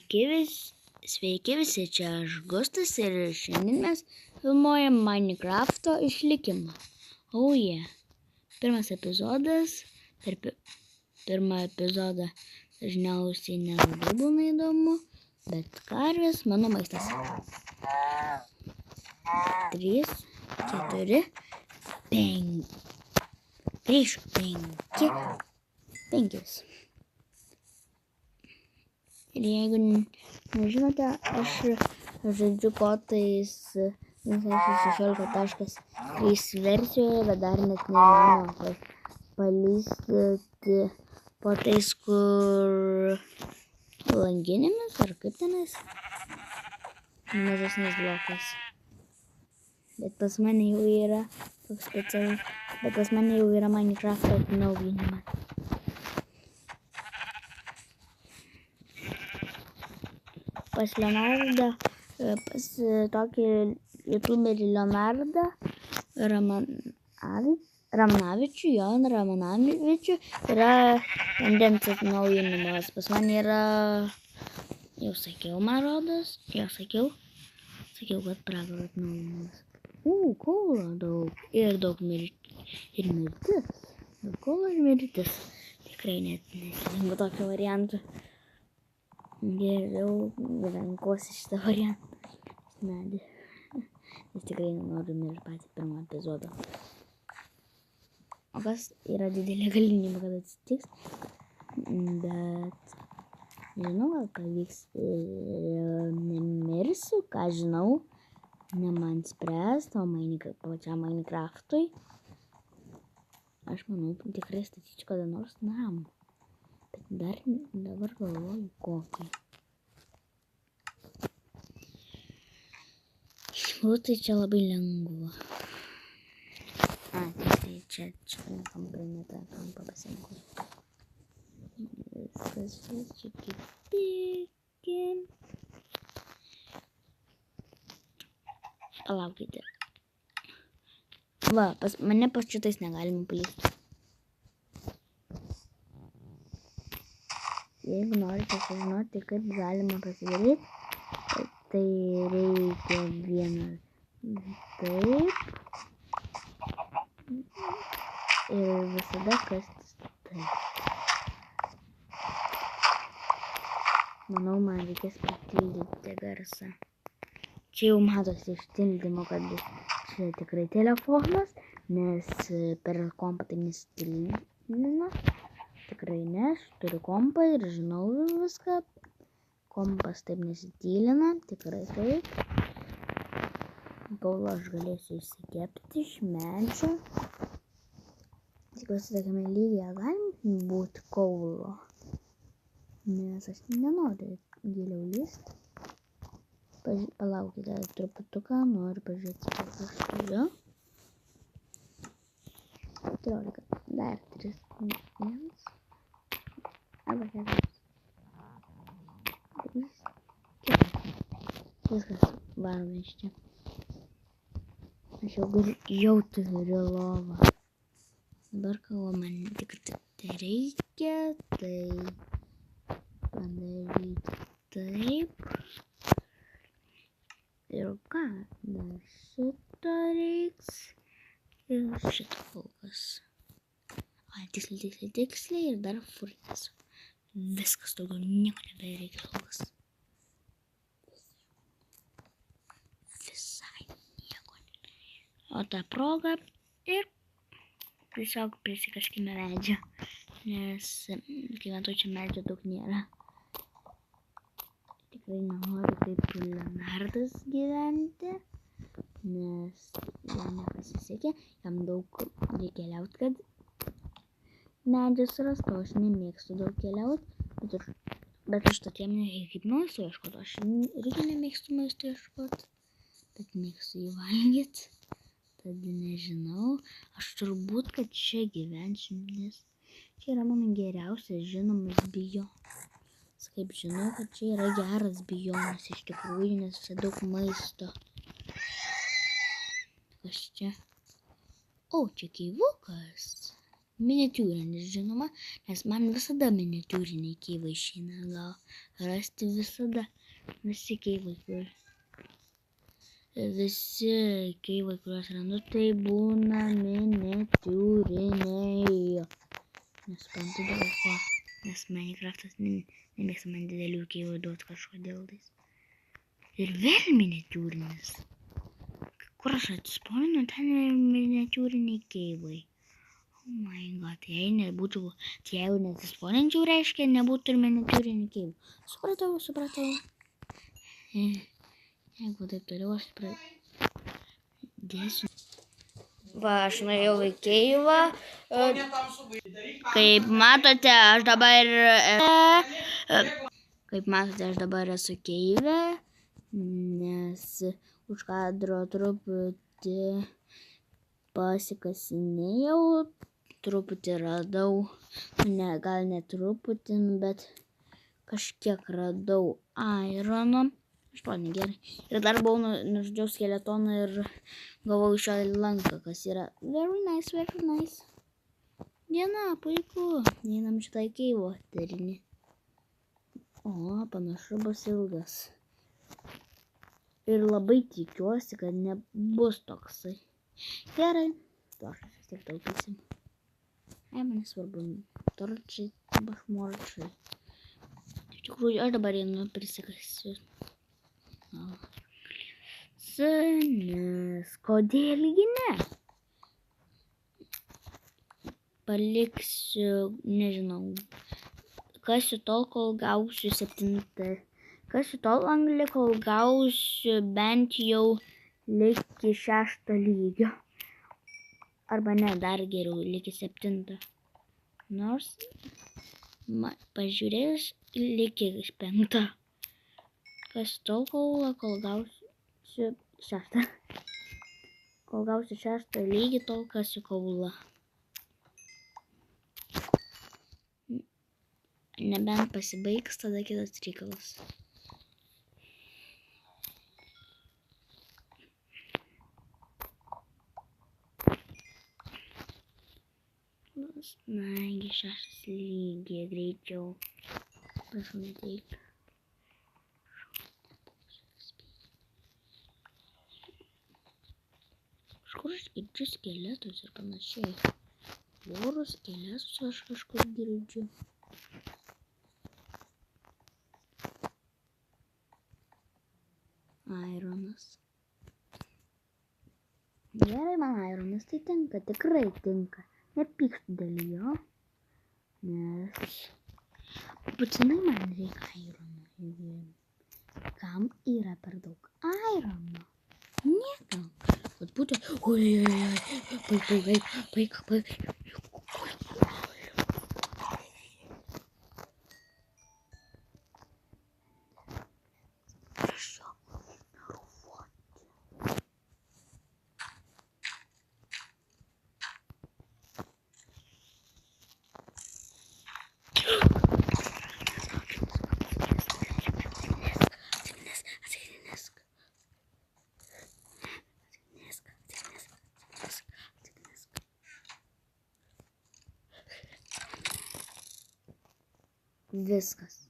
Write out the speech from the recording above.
Sveiki visi, čia aš Gustas ir šiandien mes filmuojam Minecrafto išlikimą. Pirmas epizodas. Per pirmą epizodą dažniausiai nelabai būna įdomu, bet karvės mano maistas. 3, 4, 5. Grįžu 5. Ir jeigu nežinote, aš žaidžiu kotais 16.3 versijoje, bet dar net nežinau, palystyti potais, kur langinėmis, ar kaip tenais, mažesnis blokas. Bet pas mane jau yra toks specialus, bet pas mane jau yra Minecraft'o atnaujinimas. Pas Leonardą, pas tokį youtuberį Leonardą Ramanavičių, yra vandens atnaujinimas. Pas man yra, jau sakiau, man rodos, sakiau, kad pragaro atnaujinimas. Kaulo daug ir daug mirtis. Kaulo ir mirtis. Tikrai net nesirinko tokio variantų. Geriau renkuosi šitą variantą. Medį. Nes tikrai nenoriu mirti patį pirmą epizodą. O kas yra didelė galimybė, kad atsitiks. Bet nežinau, gal pavyks nemirsiu, ką žinau. Ne man spręst, o pačiam Minecraft'ui. Aš manau, tikrai statyčiau kada nors namą. Bet dabar galvoju kokį. Tai čia labai lengva. Tai čia kampą ne tą kampą pasirinkau. Viskas čia kitaip. Palaukite. Va, pas mane šitais negalima palysti. Jeigu norite sužinoti, kaip galima pasidaryti, tai reikia vieną taip ir visada kastis taip. Manau, man reikės patildyti garsą. Čia jau matosi iš tildymo, kad čia tikrai telefonas, nes per kompą tai nesitildina. Tikrai ne, aš turiu kompą ir žinau viską. Kompas taip nesitylina, tikrai taip. Kaulą aš galėsiu įsikepti iš medžio. Tikiuosi, tokiame lygyje galim būti kaulo. Nes aš nenoriu giliau lysti. Palaukite truputuką, noriu pažiūrėti, kiek aš turiu. 14, dar 3, 1, arba 4, 3, 4. Viskas, varom iš čia. Aš jau turiu lovą. Dabar kalba man tik reikia, tai padaryti taip. Ir ką, dar šito reiks ir šito kol kas. Tiksliai ir dar furnes. Viskas, daugiau nieko nebereikia kol kas. Visai nieko nebereikia. O tą progą ir tiesiog prisikaskime medžio, nes gyventojų čia medžio daug nėra. Tikrai nenoriu kaip Leonardas gyventi, nes jam nepasisekė, jam daug reikia keliauti, kad medžius rastų, aš nemėgstu daug keliauti, bet užtat jam nereikia kaip maisto ieškoti, aš irgi nemėgstu maisto ieškoti, bet mėgstu jį valgyti, tad nežinau, aš turbūt, kad čia gyvensiu, nes čia yra mano geriausias žinomas biomas. Kaip žinau, kad čia yra geras biomas iš tikrųjų, nes čia daug maisto. Kas čia? O, čia keivukas. Miniatiūrinis, žinoma, nes man visada miniatiūriniai keivai išeina. Gal rasti visada visi keivai, kuriuos randu, tai būna miniatiūriniai. Nesuprantu dėl ko, nes Minecraftas nemėgsta man didelių keivų duoti kažkodėl tais. Ir vėl miniatiūrinis. Kur aš atsispauninu, ten ir miniatiūriniai keivai. Oh my god, jeigu neatsispaudinčiau, reiškia, nebūtų ir miniatiūrinių keivų. Supratau. Jeigu taip toliau, aš pradėsiu. Va, aš nuėjau į keivą. Kaip matote, aš dabar esu keive, nes už kadro truputį pasikasinėjau, truputį radau, gal ne truputį, bet kažkiek radau irono. Aštuoni, gerai. Ir dar buvau nužudžiau skeletoną ir gavau iš jo lanką, kas yra very nice. Diena, puiku. Einam šitai keivo tarinį. O, panašu bus ilgas. Ir labai tikiuosi, kad nebus toksai. Gerai. Torčas vis tiek taupysim. Man nesvarbu. Torčiai, bašmorčiai. Iš tikrųjų, aš dabar einu prisikasiu. Nes kodėlgi ne? Paliksiu, nežinau, kasiu tol, kol gausiu 7. Kasiu tol anglį, kol gausiu bent jau liki 6 lygio. Arba ne, dar geriau, liki 7. Nors, pažiūrėjus, liki 5. Kasiu tol, kol gausiu 6. Kol gausiu 6 lygį, tol kasiu kaulą. Nebent pasibaigs, tada kitas reikalas. Nagi 6 lygį, greičiau. Prašau neteik. Kažkur aš girdžiu skeletus ir panašiai. Oro skeletus aš kažkur girdžiu. Ironas. Gerai, man ironas tai tinka, tikrai tinka. Nepykstu dėl jo, nes būtinai man reikia irono. Kam yra per daug irono? Niekam. Vat būtent... Oi. Baik. Viskas.